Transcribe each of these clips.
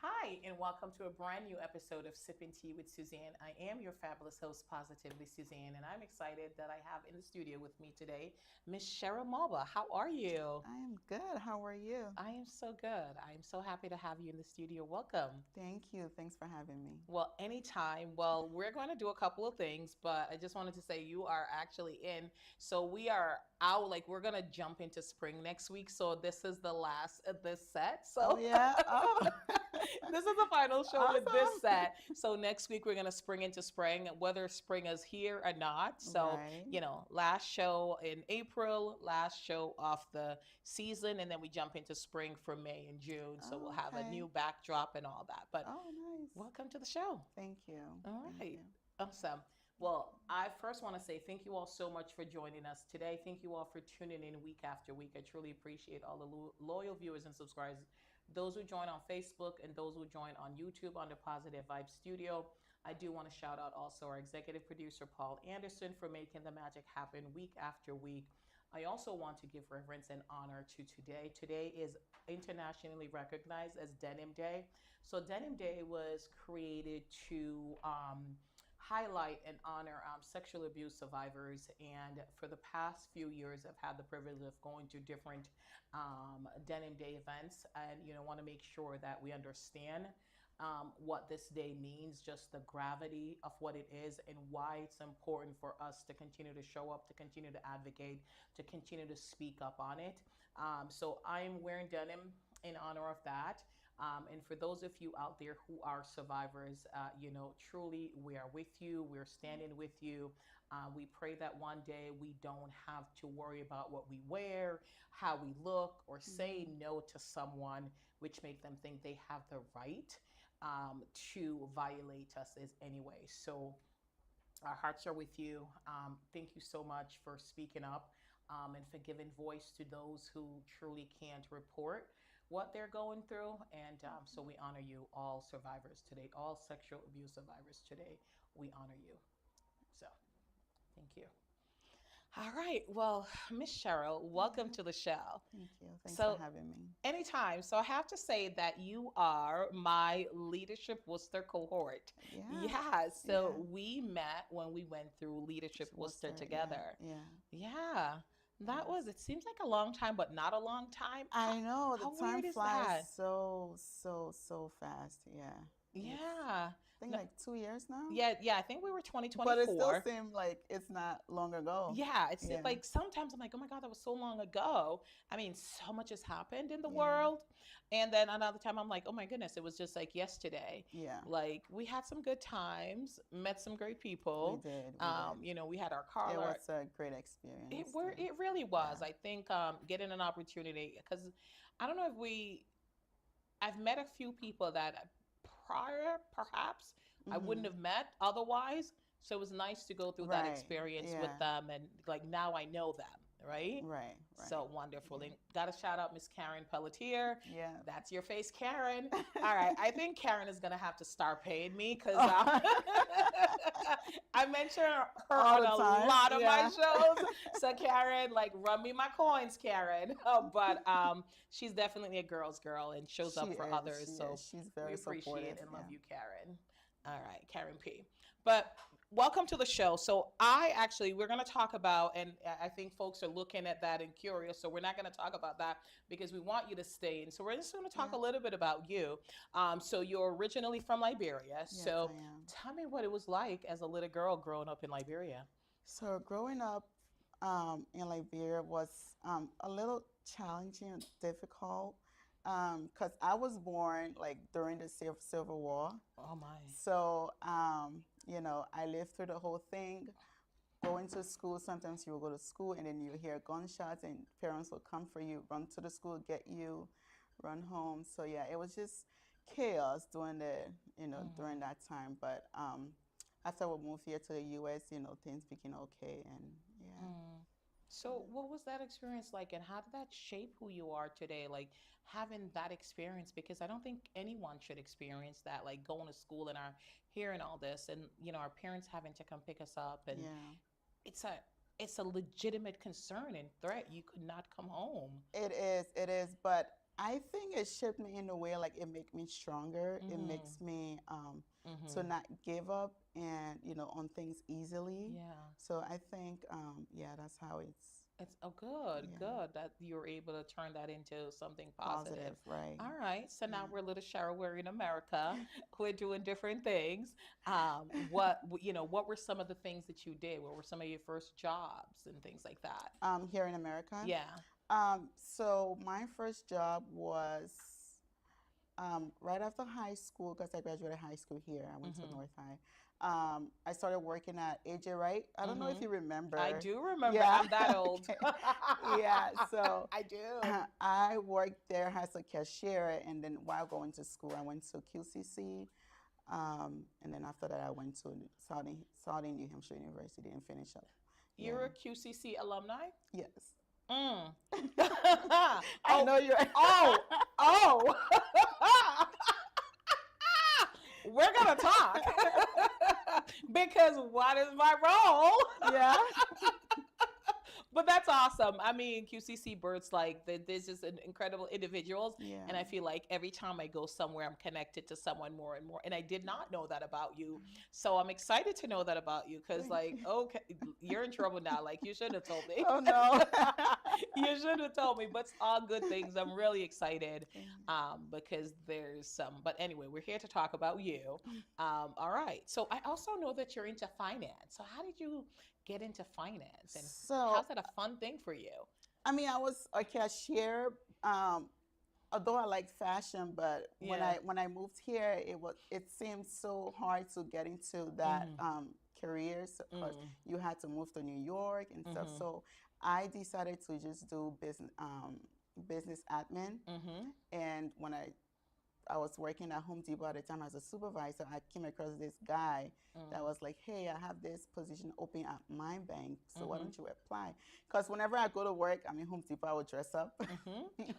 Hi, and welcome to a brand new episode of Sipping Tea with Suzanne. I am your fabulous host, Positively Suzanne, and I'm excited that I have in the studio with me today Miss Cherly Mulbah. How are you? I am good. How are you? I am so good. I am so happy to have you in the studio. Welcome. Thank you. Thanks for having me. Well, anytime. Well, we're going to do a couple of things, but I just wanted to say you are actually in. So we are out, like, we're going to jump into spring next week. So this is the last of this set. Oh, So yeah. Oh, this is the final show with this awesome. set. So next week we're going to spring into spring, whether spring is here or not. So, Right. last show in April, last show of the season, and then we jump into spring for May and June. So we'll Oh, have a okay. new backdrop and all that. But Oh, nice. welcome to the show. Thank you. All Thank right. you. Awesome. Well, I first want to say thank you all so much for joining us today. Thank you all for tuning in week after week. I truly appreciate all the loyal viewers and subscribers, those who join on Facebook and those who join on YouTube under Positive Vibe Studio. I do want to shout out also our executive producer, Paul Anderson, for making the magic happen week after week. I also want to give reverence and honor to today. Today is internationally recognized as Denim Day. So, Denim Day was created to highlight and honor sexual abuse survivors. And for the past few years, I've had the privilege of going to different Denim Day events, and want to make sure that we understand what this day means, just the gravity of what it is, and why it's important for us to continue to show up, to continue to advocate, to continue to speak up on it. So I'm wearing denim in honor of that. And for those of you out there who are survivors, truly we are with you. We're standing with you. We pray that one day we don't have to worry about what we wear, how we look, or say Hmm. no to someone, which make them think they have the right to violate us as anyway. So our hearts are with you. Thank you so much for speaking up and for giving voice to those who truly can't report what they're going through. And so we honor you, all survivors today, all sexual abuse survivors today. We honor you. So thank you. All right. Well, Miss Cheryl, welcome Yeah. to the show. Thank you. Thanks for So having me. anytime. So I have to say that you are my leadership Worcester cohort. Yeah. Yeah. So Yeah. we met when we went through leadership It's Worcester Worcester. Yeah. together. Yeah. Yeah. That was, Yes. it seems like a long time, but not a long time. How, I know the how time weird is flies that? so fast. Yeah. It's, Yeah. I think No, like 2 years now. yeah. Yeah. I think we were But it still 2024. seems like it's not long ago. Yeah, it's Yeah. like sometimes I'm like, oh my God, that was so long ago. I mean, so much has happened in the Yeah. world. And then another time I'm like, oh my goodness, it was just like yesterday. Yeah. Like we had some good times, met some great We people. did. We did. We had our It car. was a great experience too. It really Yeah. was. I think getting an opportunity because I don't know if we I've met a few people that prior, perhaps, I wouldn't Hmm. have met otherwise. So it was nice to go through that Right. experience with Yeah. them and like now I know them, right? Right. Right. So wonderful. Yeah. And got to shout out Miss Karen Pelletier. Yeah. That's your face, Karen. All right. I think Karen is going to have to start paying me because Oh. I mention her All on the a time. lot of my Yeah. shows. So, Karen, like, run me my coins, Karen. But she's definitely a girl's girl and shows She up for is. others. She is. So, She's we very appreciate supportive. and love Yeah. you, Karen. All right, Karen P. But welcome to the show. So we're going to talk about, and I think folks are looking at that and curious. So we're not going to talk about that because we want you to stay. And so we're just going to talk Yeah. a little bit about you. So you're originally from Liberia. Yes, I So am. tell me what it was like as a little girl growing up in Liberia. So growing up in Liberia was a little challenging and difficult because I was born like during the Civil War. Oh my. So, I lived through the whole thing. Going to school, sometimes you will go to school and then you hear gunshots and parents will come for you, run to the school, get you, run home. So yeah, it was just chaos during Mm-hmm. that time. But after we moved here to the US, things became okay and yeah. Mm. So, what was that experience like, and how did that shape who you are today? Like having that experience, because I don't think anyone should experience that, like going to school and our hearing all this, and our parents having to come pick us up, and Yeah. it's a it's a legitimate concern and threat. You could not come home. It is, but I think it shaped me in a way like it makes me stronger. It Mm-hmm. makes me to Mm-hmm. not give up and on things easily. Yeah. So I think yeah, that's how it's It's oh good, yeah good that you're able to turn that into something positive. positive, right? All right, so now Yeah. we're a little Cheryl. We're in America. We're doing different things. What were some of the things that you did? What were some of your first jobs and things like that? Here in America. Yeah. So my first job was right after high school because I graduated high school here. I went to Mm-hmm. North High. I started working at AJ Wright. I don't know if Mm-hmm. you I remember. do remember. Yeah. I'm that old. Okay. Yeah. So I do. I worked there as a cashier, and then while going to school, I went to QCC. And then after that, I went to Southern New Hampshire University and finished up. Yeah. You're a QCC alumni? Yes. Mm. I Oh, know you're. oh, oh. We're gonna talk because what is my role? Yeah. But that's awesome. I mean, QCC Birds, like, there's just incredible individuals. Yeah. And I feel like every time I go somewhere, I'm connected to someone more and more. And I did not know that about you. So I'm excited to know that about you because, Thank like, you. okay, you're in trouble now. Like, you should have told me. Oh no. You should have told me. But it's all good things. I'm really excited Okay. because there's some. But anyway, we're here to talk about you. All right. So I also know that you're into finance. So how did you get into finance and So how's that a fun thing for you? I mean, I was a cashier. Um, Although I like fashion, but Yeah. when I moved here, it seemed so hard to get into that Mm, careers because mm, you had to move to New York and stuff. mm-hmm, So I decided to just do business admin. mm-hmm, And when I was working at Home Depot at the time as a supervisor, I came across this guy that mm, was like, "Hey, I have this position open at my bank, so why mm-hmm, don't you apply?" Because whenever I go to work, I mean, Home Depot, I would dress up. mm-hmm,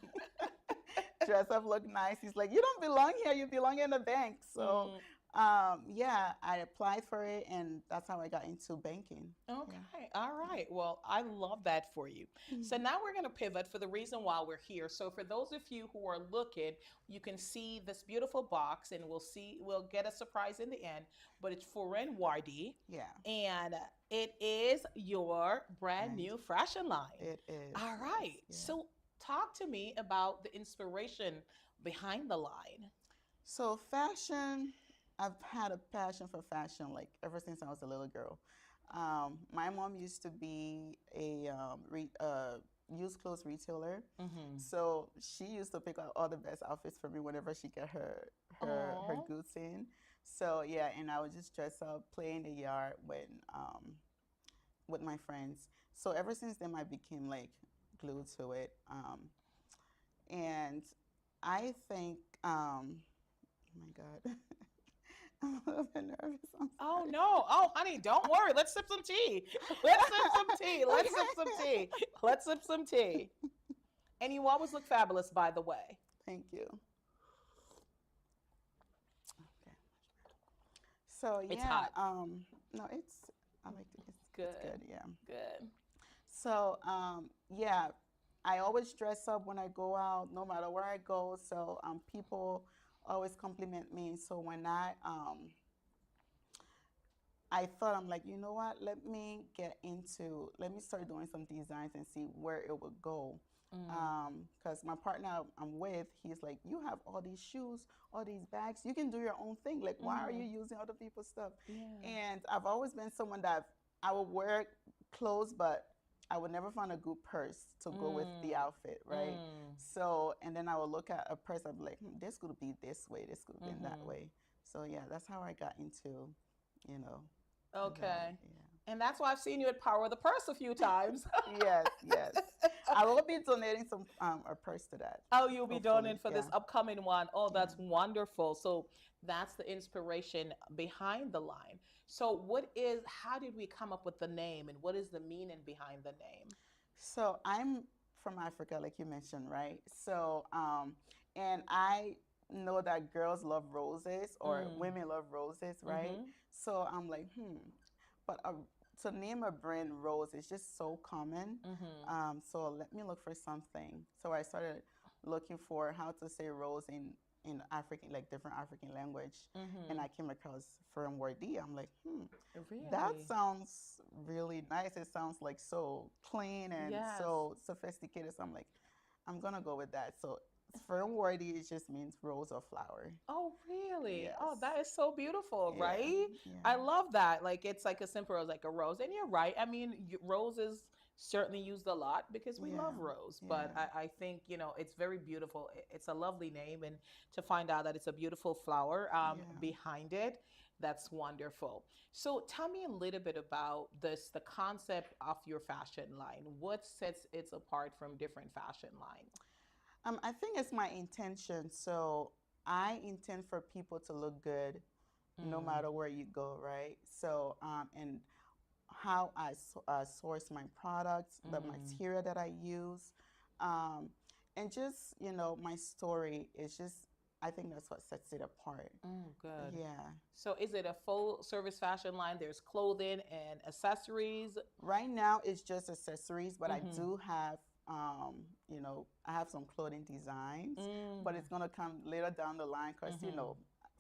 Dress up, look nice. He's like, "You don't belong here. You belong in the bank." So, mm. yeah, I applied for it, and that's how I got into banking. Yeah. Okay. All right. Well, I love that for you. So now we're going to pivot for the reason why we're here. So for those of you who are looking, you can see this beautiful box and we'll get a surprise in the end, but it's Furen Wardi Yeah, and it is your brand and new fashion line. it is. All Yes, right. yeah. So talk to me about the inspiration behind the line. So fashion, I've had a passion for fashion like ever since I was a little girl. My mom used to be a used clothes retailer, Mm-hmm. so she used to pick out all the best outfits for me whenever she get her Oh. goods in. So yeah, and I would just dress up, play in the yard with my friends. So ever since then, I became like glued to it. And I think, oh my God, I'm a little bit nervous. I'm Oh sorry. no. Oh honey, don't worry. Let's sip some tea. Let's sip some tea. Let's sip some tea. Let's sip some tea. And you always look fabulous, by the way. Thank you. Okay. So It's yeah, hot. no, I like it. It's Good. good. Yeah. Good. So yeah, I always dress up when I go out, no matter where I go. So people always compliment me. So when I thought, I'm like, you know what? Let me start doing some designs and see where it would go. Mm, Because my partner I'm with, he's like, you have all these shoes, all these bags, you can do your own thing. Like, why are you mm, using other people's stuff? yeah. And I've always been someone that I would wear clothes, but I would never find a good purse to go with the Mm, outfit, right? mm, So, and then I would look at a purse, I'd be like, this could be this way, this could be that mm-hmm. way. So yeah, that's how I got into, you know, that. Okay. And that's why I've seen you at Power of the Purse a few times. Yeah. Yes, yes. I will be donating some a purse to that, Oh, you'll be hopefully. doing for this Yeah, upcoming one. Oh, yeah. that's wonderful. So that's the inspiration behind the line. So how did we come up with the name and what is the meaning behind the name? So I'm from Africa, like you mentioned, right? So and I know that girls love roses or Mm, women love roses, right? mm-hmm, So I'm like, but to name a brand Rose is just so common. mm-hmm, So let me look for something. So I started looking for how to say rose in African, like different African language, and I came across Furen Wardi. I'm like, that Really? sounds really nice. It sounds like so clean and Yes. so sophisticated. So I'm like, I'm gonna go with that. So Furen Wardi, it just means rose or flower. Oh, really? Yes. Oh, that is so beautiful, Yeah. right? Yeah. I love that. Like it's like a simple rose, like a rose. And you're right. I mean, rose is certainly used a lot because we love Yeah. rose. But Yeah. I think, it's very beautiful. It's a lovely name. And to find out that it's a beautiful flower Yeah. behind it, that's wonderful. So tell me a little bit about the concept of your fashion line. What sets it apart from different fashion line? I think it's my intention. So I intend for people to look good no Mm, matter where you go, right? So, and how I source my products, the mm, material that I use, um, and just, my story is just, I think that's what sets it apart. good. Yeah. So is it a full service fashion line? There's clothing and accessories. Right now, it's just accessories, but I Mm-hmm. do have, I have some clothing designs, but it's Mm, gonna come later down the line because mm-hmm.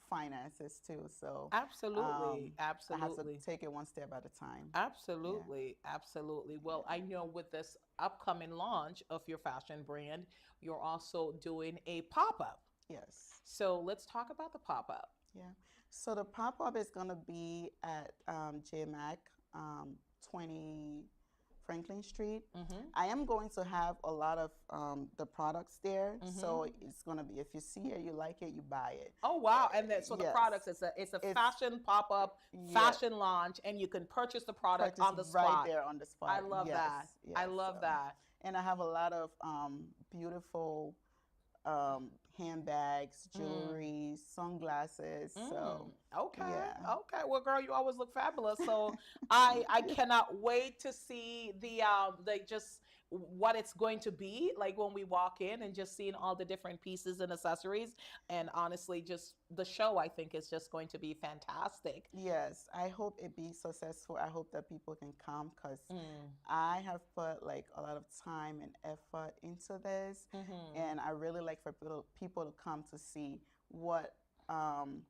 finances too. So Absolutely. I have to Absolutely. take it one step at a time. Yeah, Absolutely. Absolutely. Well, I yeah, know with this upcoming launch of your fashion brand, you're also doing a pop-up. yes, So let's talk about the pop-up. yeah. So the pop up is gonna be at JMAC, 20 Franklin Street. Mm-hmm. I am going to have a lot of the products there, so Mm-hmm. it's gonna be, if you see it, you like it, you buy it. Oh wow! And then so the Yes, products, it's a it's fashion pop-up, yeah, fashion launch, and you can purchase the product practice on the right spot. there on the I spot. love Yes, that. I yes. love that. And I have a lot of beautiful handbags, Mm. jewelry, sunglasses. Mm, So okay, yeah, okay. Well, girl, you always look fabulous. So I thank you. cannot wait to see the just what it's going to be like when we walk in and just seeing all the different pieces and accessories. And honestly, just the show I think is just going to be fantastic. Yes, I hope it be successful. I hope that people can come because Mm, I have put like a lot of time and effort into this, mm-hmm, and I really like for people to come to see what um,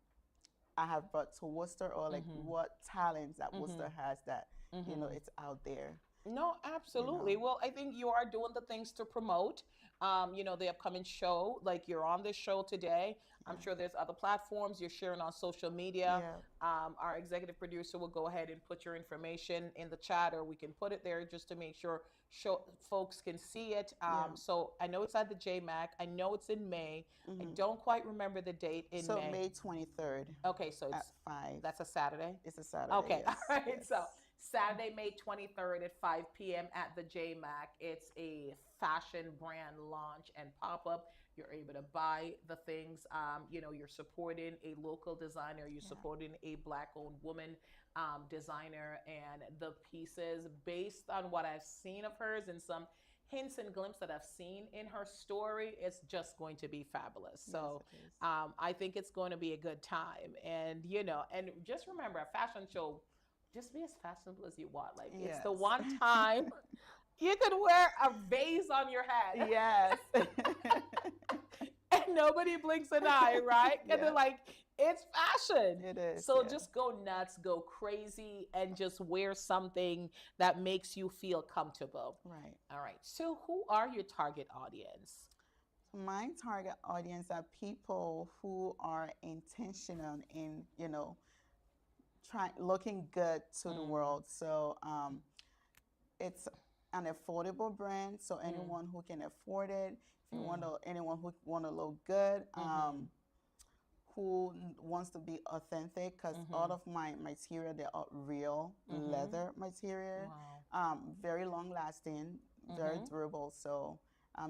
I have brought to Worcester, or like mm-hmm, what talents that mm-hmm, Worcester has that mm-hmm. it's out there. No, You know. absolutely. Well, I think you are doing the things to promote, the upcoming show. Like you're on this show today. I'm Yeah. sure there's other platforms you're sharing on social media. Yeah. Our executive producer will go ahead and put your information in the chat, or we can put it there just to make sure folks can see it. Yeah. So I know it's at the JMAC. I know it's in May. I Hmm. don't quite remember the date in So May. May 23rd Okay, so at it's 5. that's a Saturday. It's a Saturday. Okay, all Yes. right. Yes. So Saturday, May 23rd at 5 p.m. at the JMAC. It's a fashion brand launch and pop up. You're able to buy the things. You're supporting a local designer. You're Yeah. supporting a black-owned woman designer, and the pieces based on what I've seen of hers and some hints and glimpses that I've seen in her story, it's just going to be fabulous. Yes, So it is. I think it's going to be a good time. And, and just remember a fashion show, just be as fashionable as you want. Like, it's Yes. the one time you could wear a vase on your head Yes. and nobody blinks an eye, right? And they're Yeah. like, it's fashion. It is. So Yeah. just go nuts, go crazy, and just wear something that makes you feel comfortable. Right. All right. So, who are your target audience? My target audience are people who are intentional in, trying looking good to the Mm, world. So it's an affordable brand, so mm, anyone who can afford it. If you want mm, to, anyone who want to look good, mm-hmm, who wants to be authentic, because all mm-hmm, of my material, they are real mm-hmm. leather material, Wow. very long lasting, very Mm-hmm. durable. So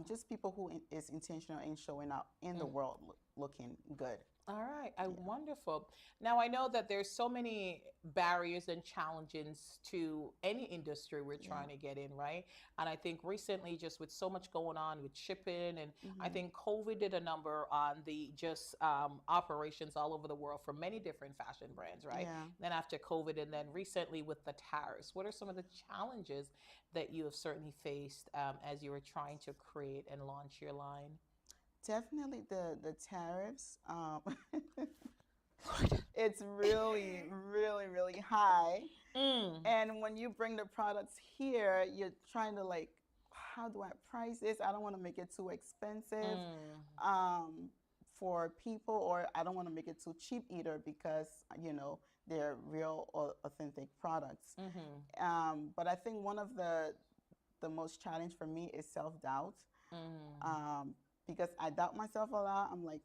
just people who is intentional in showing up in the Mm. world looking good. All right, I Yeah, wonderful. Now I know that there's so many barriers and challenges to any industry we're yeah. trying to get in, right? And I think recently, just with so much going on with shipping, and I Hmm. think COVID did a number on the just operations all over the world for many different fashion brands, right? Yeah. Then after COVID, and then recently with the tariffs, what are some of the challenges that you have certainly faced as you were trying to create and launch your line? Definitely the tariffs. It's really, really, really high. Mm. And when you bring the products here, you're trying to like, how do I price this? I don't want to make it too expensive Mm. um, for people, or I don't want to make it too cheap either because they're real or authentic products. Mm-hmm. But I think one of the most challenge for me is self doubt, Mm. um, because I doubt myself a lot. I'm like,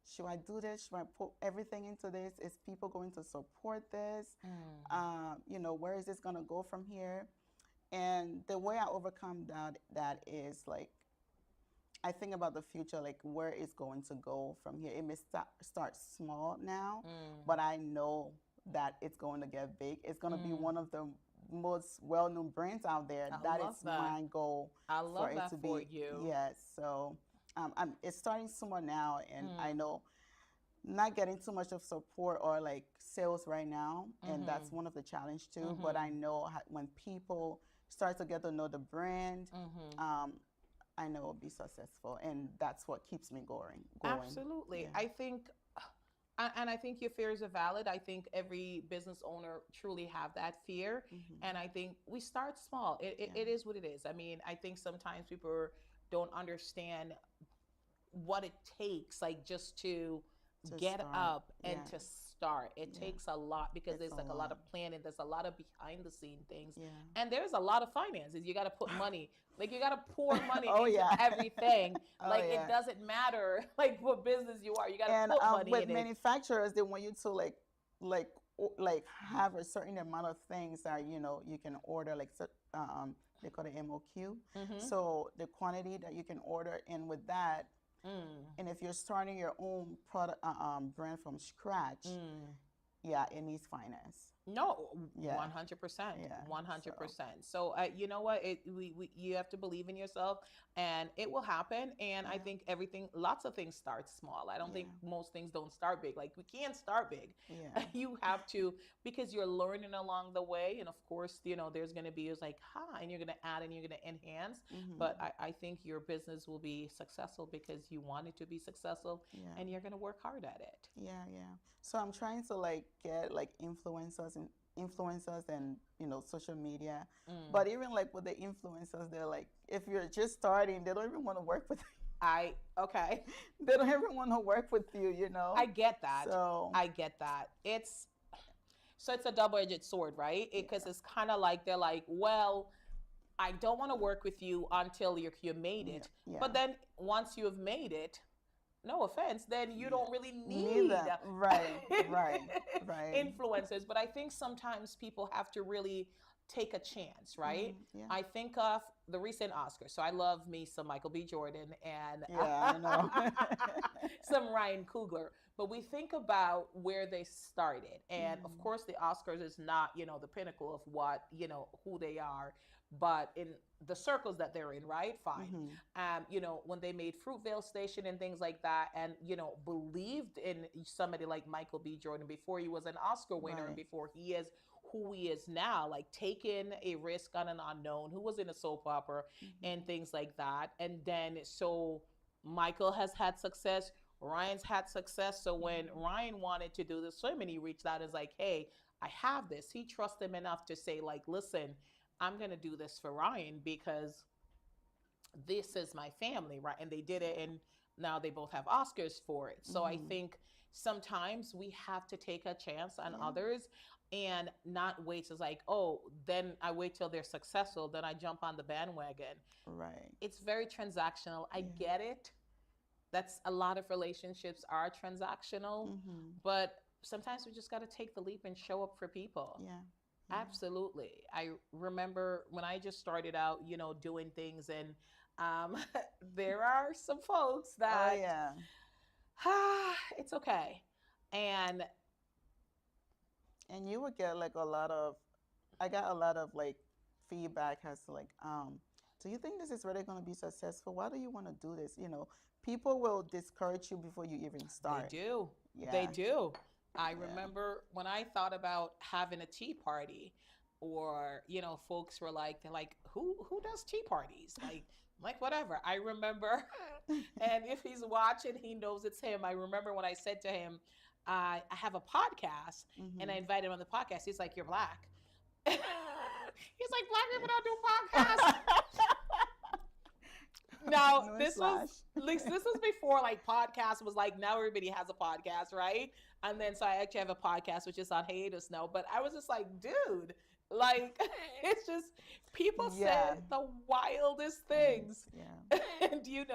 should I do this? Should I put everything into this? Is people going to support this? Mm. Where is this going to go from here? And the way I overcome that is like, I think about the future, like where it's going to go from here. It may start small now, Mm. but I know that it's going to get big. It's going to be Mm. one of the most well-known brands out there. I That love is that. my goal I for love it that to for be. you. Yes. So it's starting small now, and I Mm. know not getting too much of support or like sales right now, and Mm-hmm. that's one of the challenge too. But Mm-hmm. I know when people start to get to know the brand, Mm-hmm. um, I know it'll be successful, and that's what keeps me going. Absolutely. Yeah. I think, and I think your fears are valid. I think every business owner truly have that fear. And Hmm. I think we start small. It Yeah. is what it is. I mean, I think sometimes people don't understand what it takes, like just to To get start. up and Yeah. to start. It Yeah. takes a lot because It's there's a like a lot lot. of planning, there's a lot of behind the scene things, Yeah. and there's a lot of finances. You got to put money, like you got to pour money Oh into yeah. everything. Oh Like it yeah. doesn't matter like what business you are, you got to And put money with in it. manufacturers, they want you to like like have a certain amount of things that you can order, like they call it MOQ. Mm-hmm. So the quantity that you can order, and with that, Mm. and if you're starting your own product brand from scratch, Mm. yeah, it needs finance. No, Yeah, 100%, yeah. So 100%. So you know what? You have to believe in yourself, and it will happen. And I yeah, think everything, lots of things start small. I don't think yeah, most things don't start big. Like we can't start big. yeah, You have to, because you're learning along the way, and of course, there's going to be it's like and you're going to add and you're going to enhance. But hmm, I think your business will be successful because you want it to be successful, yeah. and you're going to work hard at it. Yeah, yeah. So I'm trying to like get like influencers and social media. Mm. But even like with the influencers, they're like, if you're just starting, they don't even want to work with Okay. they don't even want to work with you. I get that. So I get that. It's a double-edged sword, right? Because yeah, it's kind of like they're like, well, I don't want to work with you until you made yeah, it. But yeah, then once you have made it, no offense, then you yeah. don't really need Neither. Right, right, right. influencers. But I think sometimes people have to really take a chance, right? Yeah, I think of the recent Oscars. So I love me some Michael B. Jordan and yeah, I know. some Ryan Coogler. But we think about where they started. And of Hmm. course, the Oscars is not, the pinnacle of what, who they are, but in the circles that they're in, right? Fine. Hmm. When they made Fruitvale Station and things like that, and, believed in somebody like Michael B. Jordan before he was an Oscar winner and Right. before he is who he is now, like taking a risk on an unknown, who was in a soap opera and Hmm. things like that. And then so Michael has had success. Ryan's had success. So when Hmm. Ryan wanted to do the swimming, he reached out and was like, hey, I have this. He trusts him enough to say, like, listen, I'm going to do this for Ryan because this is my family, right? And they did it. And now they both have Oscars for it. So I Hmm. think sometimes we have to take a chance on Yeah. others and not wait. It's like, oh, then I wait till they're successful, then I jump on the bandwagon. Right. It's very transactional. I Yeah. get it. That's a lot of relationships are transactional, Hmm. but sometimes we just got to take the leap and show up for people. Yeah. Yeah. Absolutely. I remember when I just started out, doing things, and um, there are some folks Oh that, yeah. it's okay. And And you would get like a lot of, I got a lot of like feedback as to like, do you think this is really going to be successful? Why do you want to do this? People will discourage you before you even they start. do. They Yeah. do. I Yeah. remember when I thought about having a tea party, or folks were like, they're like, who does tea parties? Like, Like, whatever. I remember, and if he's watching, he knows it's him. I remember when I said to him, I have a podcast, and I Mm-hmm. invited him on the podcast. He's like, "You're black." He's like, "Black people don't do podcasts." Now, No this was slash. like, this was before like podcast was like, now everybody has a podcast, right? And then so I actually have a podcast which is on hiatus now. But I was just like, dude, like it's just people Yeah. say the wildest Things. things. Yeah. And Yeah.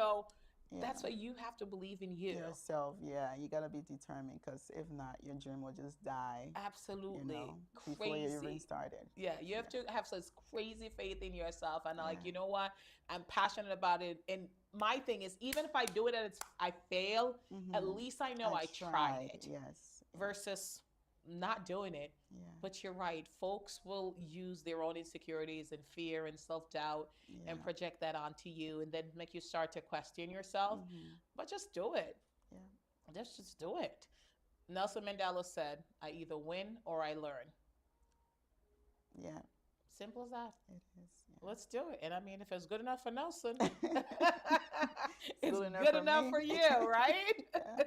that's why you have to believe in you. Yourself. Yeah. You gotta be determined, because if not, your dream will just die. Absolutely. Before you even Crazy. started. Yeah, you have to have such crazy faith in yourself. And like, Yeah. you know what? I'm passionate about it. And my thing is, even if I do it and I fail, at Mm-hmm. least I know I tried it Yes. versus not doing it. Yeah. But you're right. Folks will use their own insecurities and fear and self doubt Yeah. and project that onto you and then make you start to question yourself. Mm-hmm. But just do it. Yeah. Just do it. Nelson Mandela said, I either win or I learn. Yeah. Simple as that. It is. Let's do it. And I mean, if it's good enough for Nelson, Yeah. it's good enough good for enough me. for you, right? Yeah.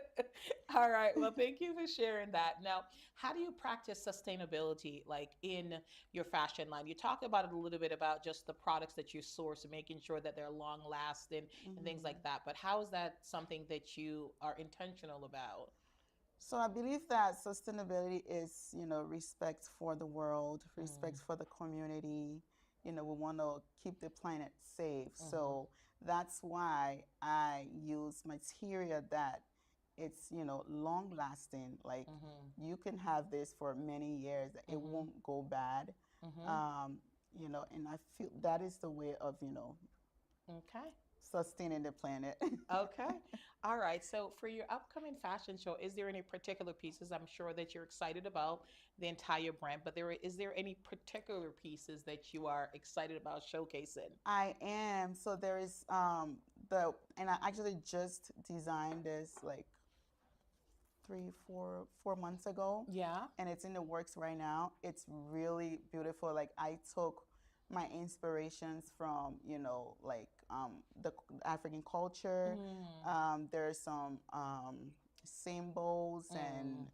All right. Well, thank you for sharing that. Now, how do you practice sustainability like in your fashion line? You talk about it a little bit about just the products that you source and making sure that they're long lasting and things Mm-hmm. like that. But how is that something that you are intentional about? So I believe that sustainability is, respect for the world, respect Mm, for the community. We want to keep the planet safe. mm-hmm, So that's why I use material that it's, long lasting. Like, mm-hmm, you can have this for many years. It mm-hmm, won't go bad. mm-hmm. Um, and I feel that is the way of, Okay. sustaining the planet. Okay. All right. So for your upcoming fashion show, is there any particular pieces? I'm sure that you're excited about the entire brand, but is there any particular pieces that you are excited about showcasing? I am. So there is and I actually just designed this like 4 months ago, Yeah. and it's in the works right now. It's really beautiful. Like, I took my inspirations from, like, the African culture. Mm, There's some symbols and mm,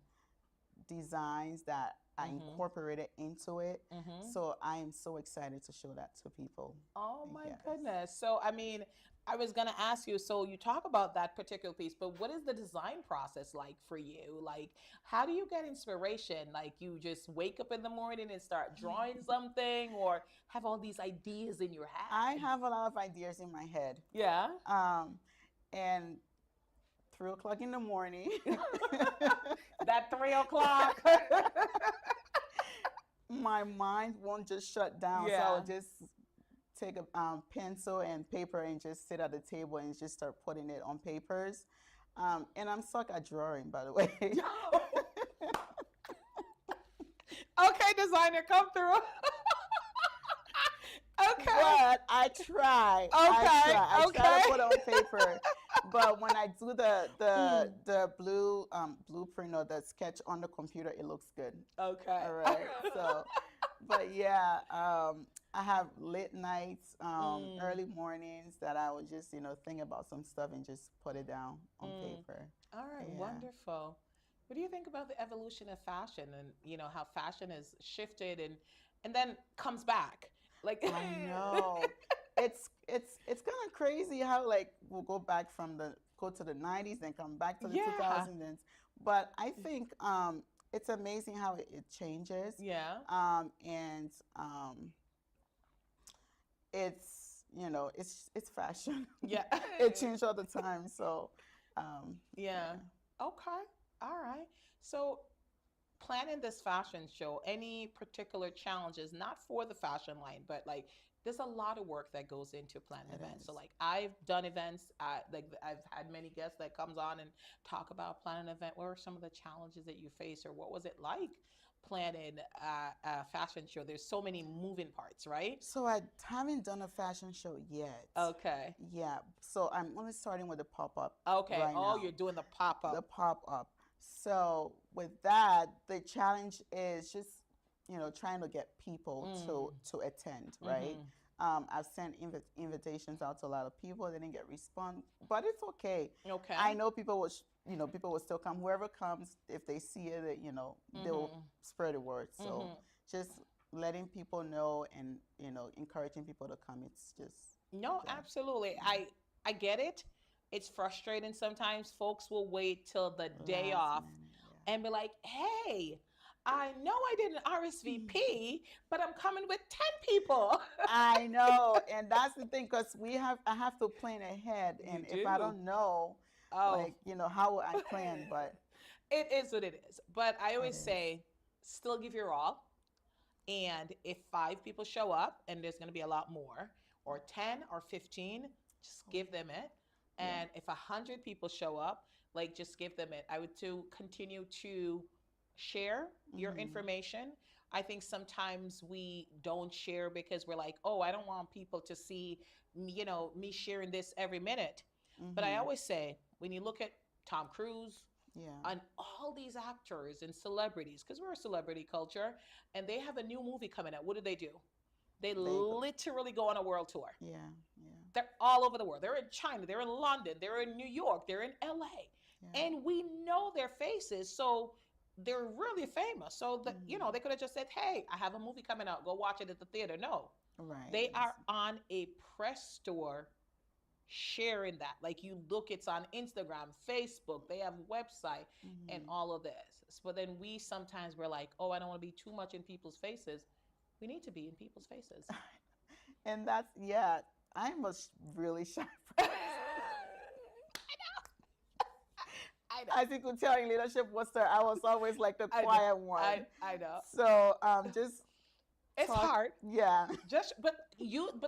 designs that I mm-hmm, incorporated into it. mm-hmm. So I am so excited to show that to people. Oh my Yes. goodness. So, I mean, I was going to ask you, so you talk about that particular piece, but what is the design process like for you? Like, how do you get inspiration? Like, you just wake up in the morning and start drawing something or have all these ideas in your I head? have a lot of ideas in my head. Yeah. And 3 o'clock in the morning, That 3 o'clock. my mind won't just shut down. So I Yeah. will just take a pencil and paper and just sit at the table and just start putting it on papers. And I'm stuck at drawing, by the way. Okay, designer, come through. Okay. But I try. Okay, I try to okay. put it on paper. But when I do the blueprint or the sketch on the computer, it looks good. Okay. All right. So, but yeah, I have late nights, Mm, early mornings that I would just, think about some stuff and just put it down on mm. paper. All right, Yeah. wonderful. What do you think about the evolution of fashion and how fashion has shifted and then comes back? Like I know. It's kind of crazy how, like, we'll go to the 90s, then come back to the Yeah. 2000s. But I think it's amazing how it changes. Yeah. And it's fashion. Yeah. It changes all the time. So Yeah. Okay. All right. So planning this fashion show, any particular challenges, not for the fashion line, but like there's a lot of work that goes into planning It events. So is. like I've done events, like I've had many guests that comes on and talk about planning an event. What were some of the challenges that you faced, or what was it like planning a fashion show? There's so many moving parts, right? So I haven't done a fashion show yet. Okay. Yeah. So I'm only starting with the pop-up Okay. right Oh, now. you're doing the pop The up. pop-up. So with that, the challenge is just, trying to get people Mm. to attend, right? Mm-hmm. I've sent invitations out to a lot of people. They didn't get response, but it's okay. Okay. I know people will, people will still come. Whoever comes, if they see it, they'll spread the word. So just letting people know and encouraging people to come. It's just No, that. absolutely. I get it. It's frustrating sometimes. Folks will wait till the day Last off minute, and be like, "Hey, I know I didn't RSVP, but I'm coming with 10 people." I know, and that's the thing because I have to plan ahead, You and if I do. don't know, Oh, like how will I plan? But it is what it is. But I it always is. say, still give your all. And if 5 people show up, and there's going to be a lot more, or 10 or 15, just give them it. Yeah. And if 100 people show up, like just give them it. I would to continue to share your Mhm. information. I think sometimes we don't share because we're like, oh, I don't want people to see, me sharing this every minute. But I Mhm. always say, when you look at Tom Cruise, Yeah. and all these actors and celebrities, because we're a celebrity culture, and they have a new movie coming out. What do? They They go. literally go on a world tour. Yeah. Yeah. They're all over the world. They're in China, they're in London, they're in New York, they're in LA. Yeah. And we know their faces, so they're really famous. So that Mhm. they could have just said, "Hey, I have a movie coming out. Go watch it at the theater." No, Right. they are on a press tour sharing that. Like you look, it's on Instagram, Facebook, they have a website and Mhm. all of this. But then we sometimes we're like, oh, I don't want to be too much in people's faces. We need to be in people's faces. And that's yeah. I'm a really shy I person. know. As you could tell in leadership Worcester, I was always like the I know. quiet one. I know. So just It's talk. hard. Yeah. Just but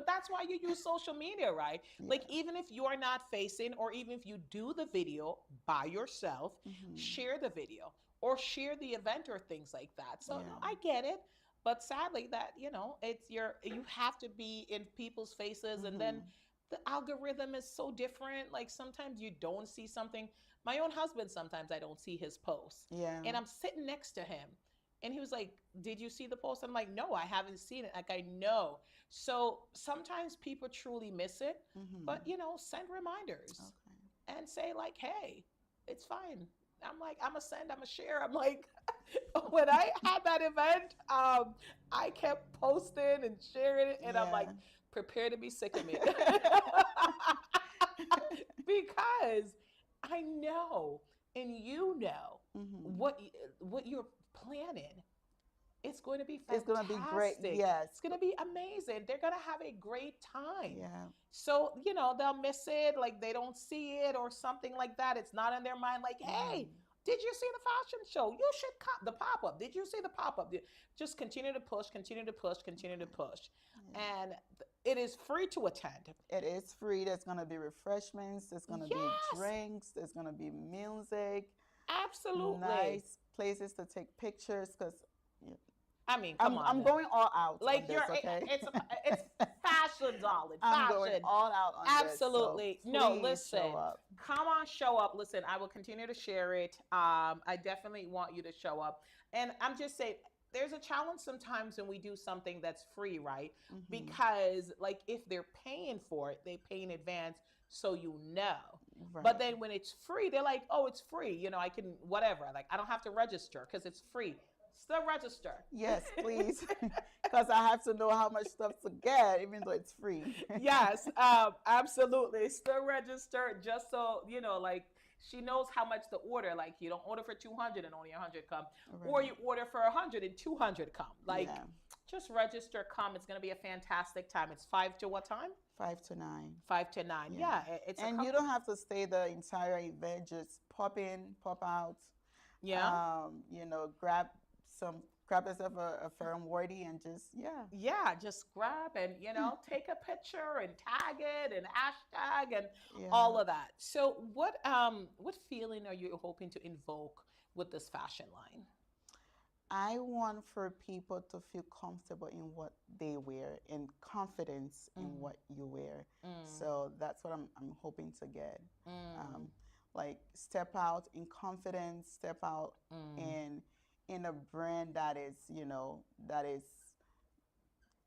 that's why you use social media, right? Like Yeah. even if you're not facing, or even if you do the video by yourself, Mhm. share the video or share the event or things like that. So no, Yeah. I get it. But sadly that, you have to be in people's faces, and then Mhm. the algorithm is so different. Like sometimes you don't see something. My own husband, sometimes I don't see his posts. Yeah. And I'm sitting next to him, and he was like, "Did you see the post?" I'm like, "No, I haven't seen it." Like, I know. So sometimes people truly miss it, but Mhm. send reminders Okay. and say, like, "Hey, it's fine." I'm like, I'm a send, I'm a share. I'm like, when I had that event, I kept posting and sharing it, and I'm like, Yeah. prepare to be sick of me. Because I know, and Mhm. what you're planning. It's going to be It's gonna be great. fantastic. Yes. It's going to be amazing. They're going to have a great time. Yeah. So, they'll miss it, like they don't see it or something like that. It's not in their mind, like, hey, Mhm. did you see the fashion show? You should come. The pop up. Did you see the pop up? Just continue to push, continue to push, continue to Okay. push. Yeah. And it is free to attend. It is free. There's gonna be refreshments. There's gonna be Yes, drinks. There's gonna be music. absolutely. Nice places to take pictures. Cause I mean, come on I'm now. going all out Like on this. Okay. it's fashion, darling. I'm going Fashion. all out on this. So Absolutely. No, please show listen. up. Come on, show up. Listen, I will continue to share it. I definitely want you to show up. And I'm just saying, there's a challenge sometimes when we do something that's free, right? Mhm. Because, like, if they're paying for it, they pay in advance so you know. But Right. then when it's free, they're like, oh, it's free. I can, whatever. Like, I don't have to register because it's free. Still register. Yes, please. Because I have to know how much stuff to get, even though it's free. Yes, absolutely. Still register just so like she knows how much to order. Like you don't order for 200 and only 100 come, or Right. you order for 100 and 200 come. Like Yeah. just register, come. It's gonna be a fantastic time. It's 5 to what time? 5 to 9. 5 to 9. Yeah. Yeah, it's a And you couple. don't have to stay the entire event. Just pop in, pop out. Yeah. Grab grab yourself a Furen Wardi and just yeah. Yeah, just grab and take a picture and tag it and hashtag and Yeah. all of that. So what feeling are you hoping to invoke with this fashion line? I want for people to feel comfortable in what they wear and confidence in Mm, what you wear. mm, So that's what I'm hoping to get. mm, Um, like step out in confidence, step out mm. in a brand that is, that is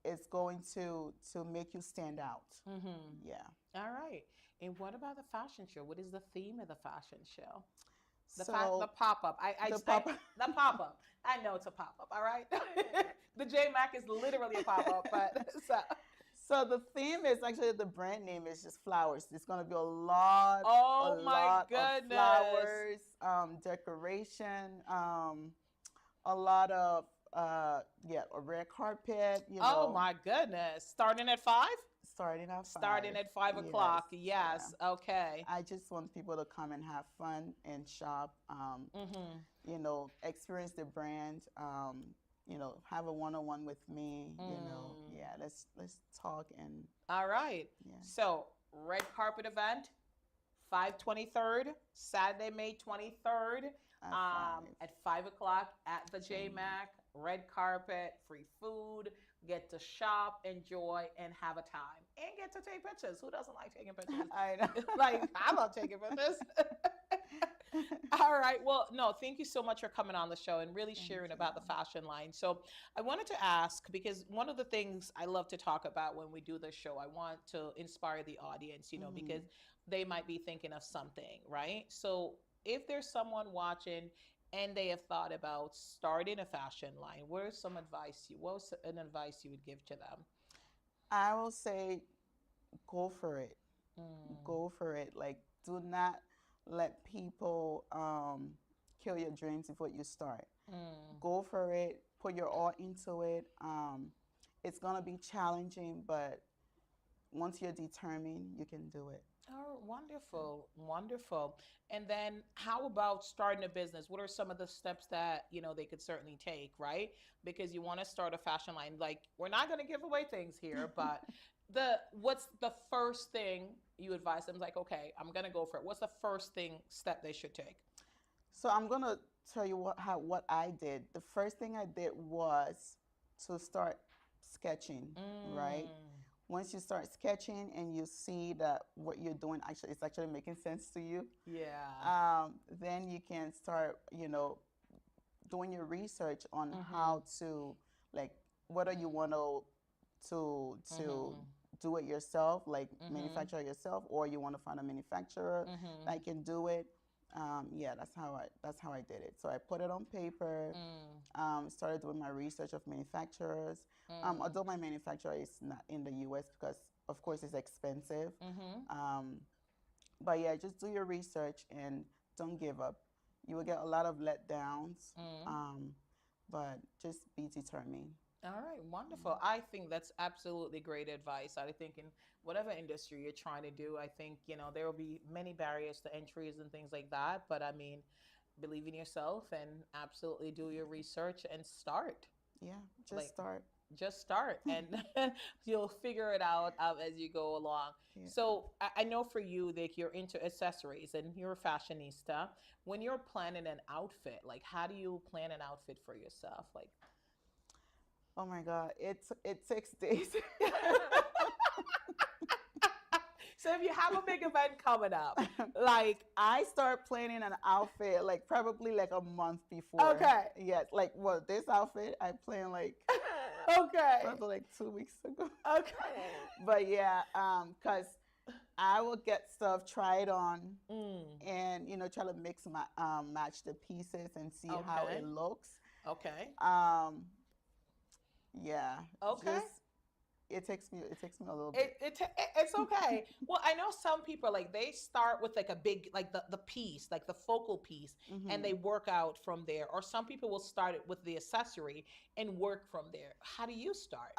it's going to make you stand out. Mm-hmm. Yeah. All right. And what about the fashion show? What is the theme of the fashion show? The So pop up. the pop The pop up. I know it's a pop up. All right. The J Mac is literally a pop up, but so. so the theme is actually the brand name is just flowers. It's gonna be a Oh my lot of goodness. flowers, decoration, a lot of yeah, a red carpet. Oh my goodness. Starting at 5? Starting at Starting 5. at 5 Yes, o'clock. yeah. Yes. Okay. I just want people to come and have fun and shop. Mm-hmm. Experience the brand. Have a one-on-one with me. Mm. Yeah. Let's talk and All right. yeah. So, red carpet event, 5/23, Saturday, May 23rd, At 5. at 5 o'clock at the J Jane. Mac. Red carpet, free food, get to shop, enjoy, and have a time. And get to take pictures. Who doesn't like taking pictures? I know. Like, I love taking pictures. All right. Well, no, thank you so much for coming on the show and really Thank sharing you. about the fashion line. So, I wanted to ask because one of the things I love to talk about when we do this show, I want to inspire the audience, because they might be thinking of something, right? So, if there's someone watching and they have thought about starting a fashion line, what's an advice you would give to them? I will say go for it. Mm, Go for it. Like, do not let people kill your dreams before you start. mm. Go for it. Put your all into it. It's gonna be challenging, but once you're determined, you can do it. Oh, wonderful, wonderful. And then how about starting a business? What are some of the steps that, they could certainly take, right? Because you want to start a fashion line. Like, we're not going to give away things here, but what's the first thing you advise them? Like, okay, I'm going to go for it. What's the first step they should take? So I'm gonna tell you what I did. The first thing I did was to start sketching, right? Mm, Once you start sketching and you see that what you're doing actually it's actually making sense to you, yeah. then you can start, doing your research on Mm-hmm. how to, like, whether you want to Mm-hmm. do it yourself, like Mm-hmm. manufacture it yourself, or you want to find a manufacturer Mm-hmm. that can do it. Yeah, that's how I did it. So I put it on paper, Mm, started doing my research of manufacturers. mm, Although my manufacturer is not in the U.S. because, of course, it's expensive. mm-hmm. Um, but yeah, just do your research and don't give up. You will get a lot of letdowns, Mm. um, but just be determined. All right, Yeah. wonderful. I think that's absolutely great advice. I think in whatever industry you're trying to do, I think, there will be many barriers to entries and things like that. But I mean, believe in yourself and absolutely do your research and start. Yeah, just Like, start. just start and you'll figure it out as you go along. Yeah. So I know for you, like you're into accessories and you're a fashionista. When you're planning an outfit, like how do you plan an outfit for yourself? Like, Oh my God, it takes days. so if you have a big event coming up, like, I start planning an outfit like probably like a month before. okay, Yes, like this outfit I planned like okay, probably like 2 weeks ago. okay. But yeah, cause I will get stuff, try it on, Mm, and try to match the pieces and see how it okay, looks. okay, Um, yeah, okay. just it takes me a little bit. It's okay. Well, I know some people like they start with like a big like the piece, like the focal piece, and Hmm. they work out from there. Or some people will start it with the accessory and work from there. How do you start?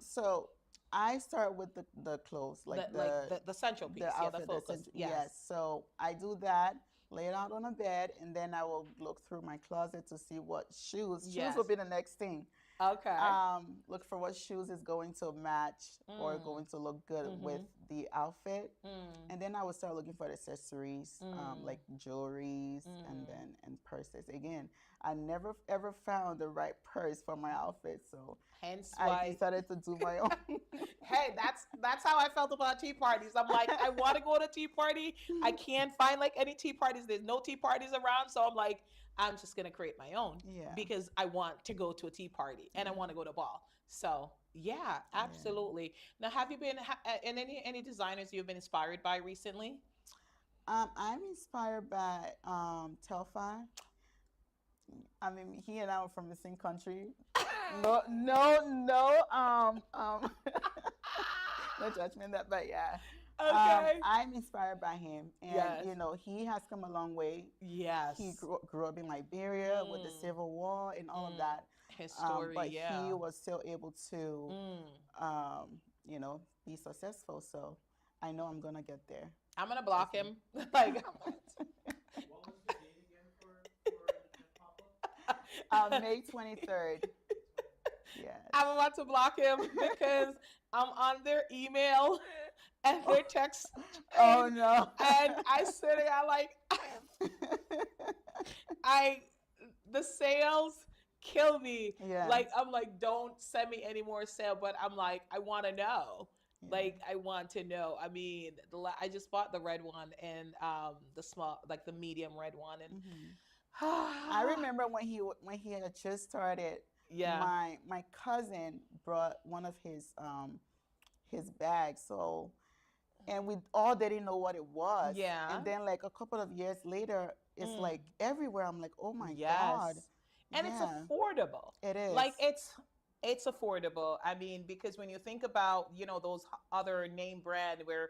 So I start with the clothes, like The central the piece, yeah, the outfit, focus. Yes. yes. So I do that, lay it out on a bed, and then I will look through my closet to see what shoes will Yes. be the next thing. Okay. Look for what shoes is going to match or Mm. going to look good with Mm-hmm. the outfit. Mm. And then I will start looking for accessories, Mm. like jewelries Mm. and purses. Again, I never ever found the right purse for my outfit, so Hence I why. decided to do my own. Hey, that's how I felt about tea parties. I'm like, I want to go to a tea party. I can't find like any tea parties. There's no tea parties around, so I'm like, I'm just gonna create my own Yeah, because I want to go to a tea party and I yeah, want to go to a ball. So yeah, yeah. absolutely. Now, have you been and any designers you've been inspired by recently? I'm inspired by Telfai. I mean, he and I are from the same country. No, no, no. No judgment that, but yeah. Okay. I'm inspired by him, and Yes. he has come a long way. He Yes. grew up in Liberia with the Mm, Civil War and all of mm. that, His story, but he yeah. was still able to, Mm. be successful. So I know I'm gonna get there. I'm gonna That's block me. him. Like, What was the date again for the pop up? May 23rd. Yes. I'm about to block him because I'm on their email and their text Oh chain, no. and I sit there like I the sales kill me. Yes. Like I'm like, don't send me any more sale, but I'm like, I want to know. Yeah. Like I want to know. I mean, I just bought the red one and the small, like the medium red one, and Mhm. I remember when he had just started. yeah, My cousin brought one of his bags, so and we all didn't know what it was. yeah. And then like a couple of years later, it's Mm. like everywhere. I'm like, oh my God, Yes. And it's yeah, affordable. it is. Like it's affordable. I mean, because when you think about, those other name brand where,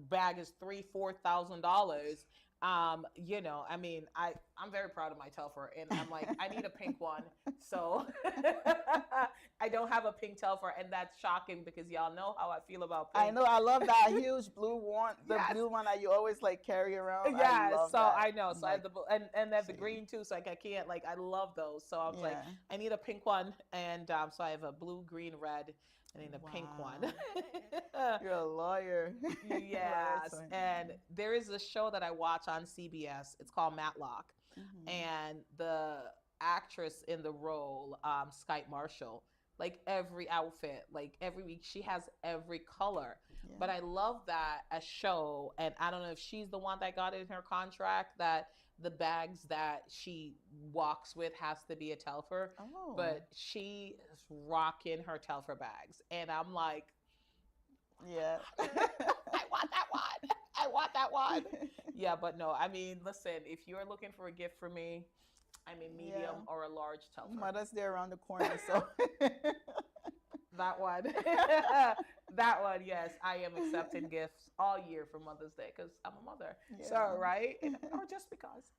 bag is $3,000, $4,000. I mean, I'm very proud of my Telfar and I'm like, I need a pink one. So I don't have a pink Telfar, and that's shocking because y'all know how I feel about I pink. know. I love that huge blue one, the Yes. blue one that you always like carry around. I Yeah, love so that. I know. I'm So I have like, the and they have the see, green too. So like I can't, like, I love those. So I was like, yeah. I need a pink one, and so I have a blue, green, red, and then a pink one. Wow. You're a lawyer. Lawyer Yes, son. and there is a show that I watch on CBS. It's called Matlock, Mhm. and the actress in the role, Skype Marshall, like every outfit, like every week, she has every color. Yeah. But I love that a show, and I don't know if she's the one that got it in her contract that the bags that she walks with has to be a Telfar, Oh. but she is rocking her Telfar bags, and I'm like, Yeah. I want that one. I want that one. Yeah, but no, I mean, listen, if you're looking for a gift for me, I mean medium Yeah. or a large Telfar. Mother's Day around the corner, so That one. That one, yes. I am accepting gifts all year for Mother's Day because I'm a mother. So, yeah. right? Or just because.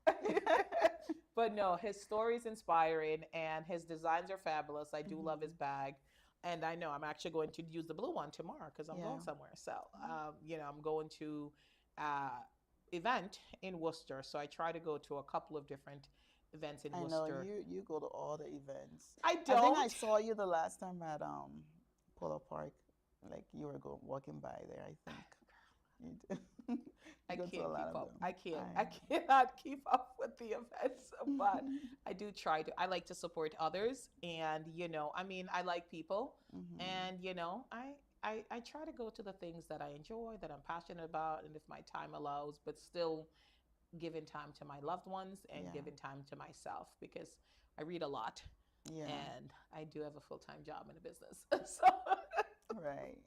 But no, his story is inspiring and his designs are fabulous. I do love his Mhm. bag. And I know I'm actually going to use the blue one tomorrow because I'm Yeah. going somewhere. So, I'm going to uh, event in Worcester. So I try to go to a couple of different events in I know Worcester. you go to all the events. I I think I don't. saw you the last time at Polo Park. Like you were walking by there, I think. You did. I You go to a can't lot keep of up. them. I can't. I cannot keep up with the events, but I do try to. I like to support others, and I mean, I like people, Mhm. and I try to go to the things that I enjoy, that I'm passionate about, and if my time allows, but still giving time to my loved ones and Yeah. giving time to myself because I read a lot, Yeah. and I do have a full-time job in a business, so. Right.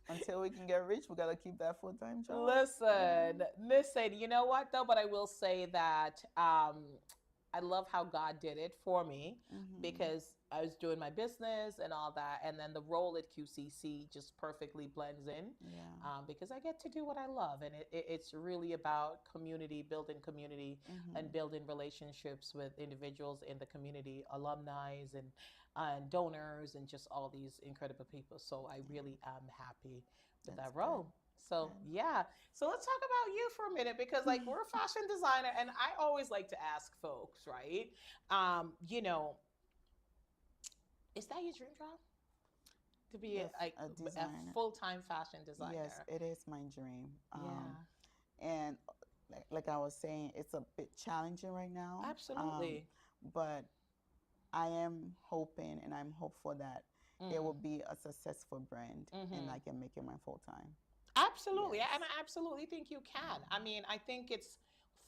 Until we can get rich, we gotta keep that full-time job. Listen, listen. You know what though? But I will say that I love how God did it for me Mhm. because I was doing my business and all that, and then the role at QCC just perfectly blends in Yeah. because I get to do what I love, and it's really about community, building community, and Mhm. building relationships with individuals in the community, alumni, and donors, and just all these incredible people. So I Yeah. really am happy with That's that good. role. So Good. yeah. So let's talk about you for a minute because like we're a fashion designer, and I always like to ask folks, right? Um, you know, is that your dream job? To be If a a designer. full-time fashion Yes, designer? it is my dream. Yeah. And like I was saying, it's a bit challenging right now. Absolutely. But I am hoping and I'm hopeful that it will be a successful brand and I can make it my full time. Absolutely. Yes. And I absolutely think you can. I mean, I think it's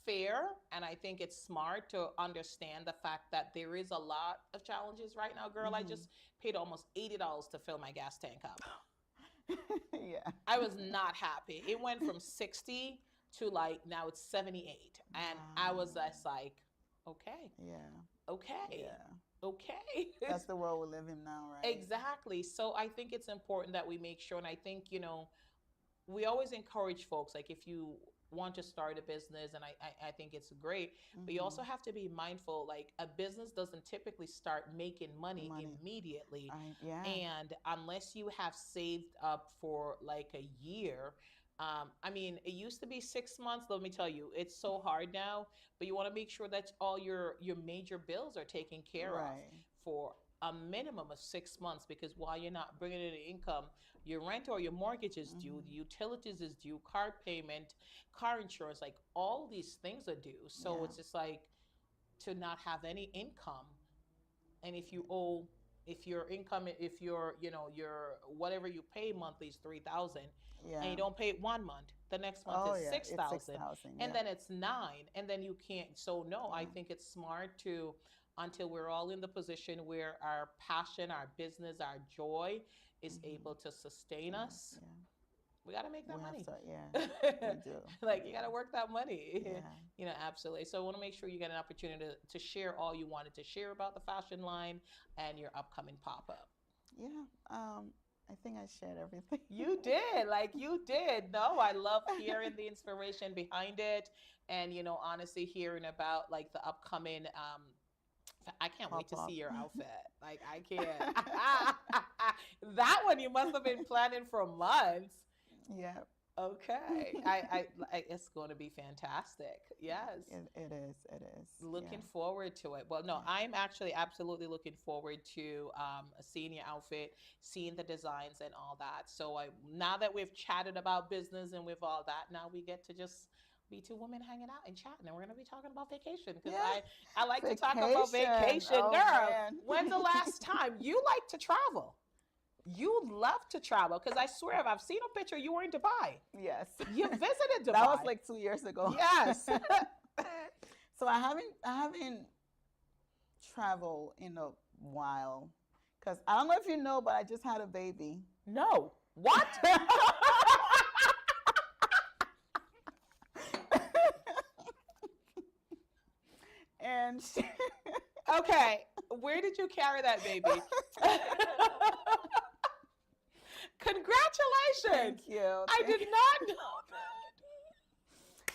fair and I think it's smart to understand the fact that there is a lot of challenges right now, girl. I just paid almost $80 to fill my gas tank up. Yeah. I was not happy. It went from 60 to like now it's 78. And I was Wow. just like, okay, Yeah. okay, Yeah. okay. That's the world we live in now, right? Exactly. So I think it's important that we make sure, and I think, we always encourage folks, like if you want to start a business, and I think it's great, but you also have to be mindful, like a business doesn't typically start making money Money. immediately. Yeah. And unless you have saved up for like a year, I mean, it used to be 6 months. Let me tell you, it's so hard now. But you want to make sure that all your major bills are taken care of Right. for a minimum of 6 months. Because while you're not bringing in income, your rent or your mortgage is due, the utilities is due, car payment, car insurance, like all these things are due. So Yeah. it's just like to not have any income, and if you owe, if your income, if your whatever you pay monthly is 3,000, and Yeah. you don't pay it 1 month, the next month Oh is yeah. six It's thousand, 6,000. and Yeah. then it's nine, and then you can't. So no, I Yeah. think it's smart to, until we're all in the position where our passion, our business, our joy is able to sustain Yeah. us, Yeah. we got to make that We have money. to. Yeah. We do. Like We you do. got to work that money. Yeah. Absolutely. So I want to make sure you get an opportunity to share all you wanted to share about the fashion line and your upcoming pop-up. Yeah. I think I shared everything. You did, like you did. No, I love hearing the inspiration behind it, and honestly, hearing about like the upcoming. I can't wait Pop to see up. your outfit. Like I can't. That one you must have been planning for months. Yeah. Okay, it's going to be fantastic. Yes. It is. It is. Looking Yeah. forward to it. Well, no, Yeah. I'm actually absolutely looking forward to seeing your outfit, seeing the designs and all that. So now that we've chatted about business and with all that, now we get to just be two women hanging out and chatting, and we're going to be talking about vacation because Yeah. I like to talk about Vacation. vacation. Oh Girl, man. when's the last time you like to travel? You love to travel because I swear, if I've seen a picture, you were in Dubai. Yes. You visited Dubai. That was like 2 years ago. Yes. So I haven't traveled in a while because I don't know if you know, but I just had a baby. No. What? And Okay. Where did you carry that baby? Congratulations. thank you. I did not know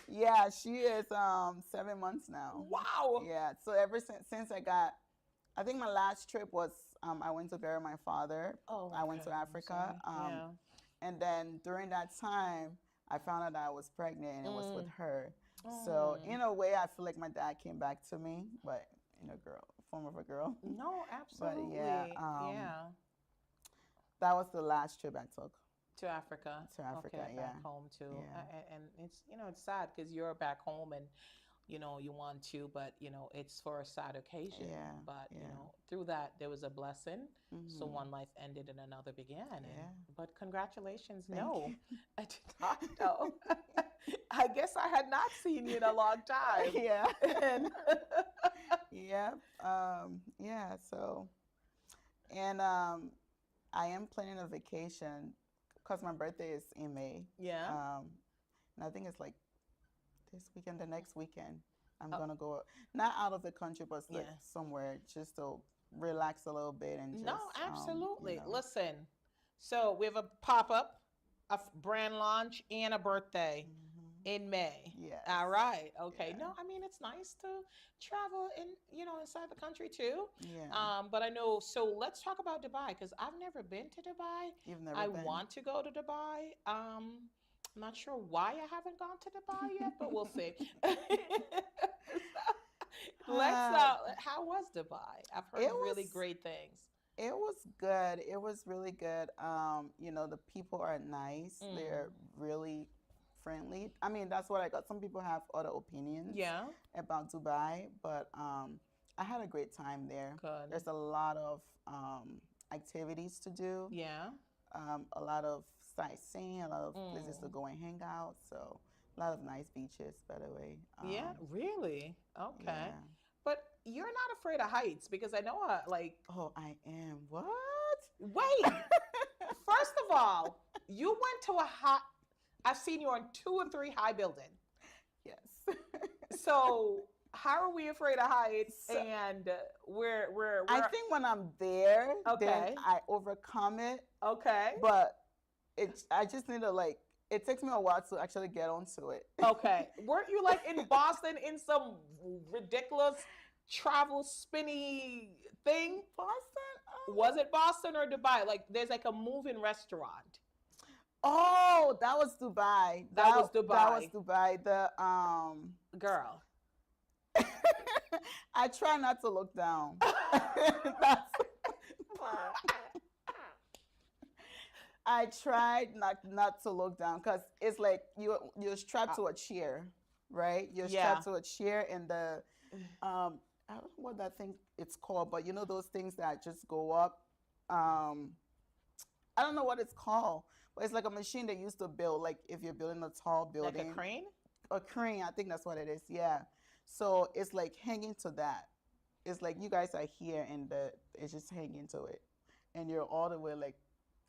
Yeah, she is 7 months that. now. Wow. Yeah. So ever since I think my last trip was I went to bury my father. Oh, I went to okay. I'm Africa. sorry. And then during that time, I found out that I was pregnant and it was with her. So Mm. in a way, I feel like my dad came back to me, but form of a girl. No, absolutely. yeah, Yeah. That was the last trip I took To Africa. to Africa. Okay, Yeah. back home too. Yeah. And it's it's sad because you're back home and you want to, but it's for a sad occasion. Yeah, But yeah. through that there was a blessing. So Mhm. one life ended and another began. Yeah. But congratulations. Thank No, you. I did not know. I guess I had not seen you in a long time. Yeah. And Yeah. Yeah. So, and I am planning a vacation because my birthday is in May. yeah. And I think it's like this weekend, the next weekend, I'm Oh. gonna go not out of the country, but like Yeah. somewhere just to relax a little bit and just No, absolutely. you know. Listen, so we have a pop-up, a brand launch, and a birthday Mhm. in May. Yes. All right. Okay. Yeah. No, I mean it's nice to travel inside the country too. Yeah. But I know. So let's talk about Dubai because I've never been to Dubai. You've never I been. want to go to Dubai. I'm not sure why I haven't gone to Dubai yet, but we'll see. How was Dubai? I've heard It really was- great things. It was good. It was really good. The people are nice. Mm. They're really friendly. I mean, that's what I got. Some people have other opinions Yeah. about Dubai, but I had a great time there. Good. There's a lot of activities to do, Yeah. a lot of sightseeing, a lot of places to Mm. go and hang out. So a lot of nice beaches, by the way. Yeah. Really? Okay. Yeah. But you're not afraid of heights because I know, like, Oh, I am. What? wait. First of all, you went to a high. I've seen you on 2 or 3 high buildings. Yes. So how are we afraid of heights? So- And we're I think when I'm there, Okay. then I overcome it. okay. But I just need to like. It takes me a while to actually get onto it. Okay. Weren't you like in Boston in some ridiculous travel spinny thing? Boston. Oh. Was it Boston or Dubai? Like there's like a moving restaurant. Oh, that was Dubai. That was That was Dubai. The Girl. I try not to look down. That's, I tried not to look down because it's like you're strapped to a chair, right? You're strapped to a chair, and the I don't know what that thing it's called, but you know those things that just go up. I don't know what it's called, but it's like a machine they used to build. Like if you're building a tall building, Like a crane? a crane. I think that's what it is. Yeah. So it's like hanging to that. It's like you guys are here, and it's just hanging to it, and you're all the way like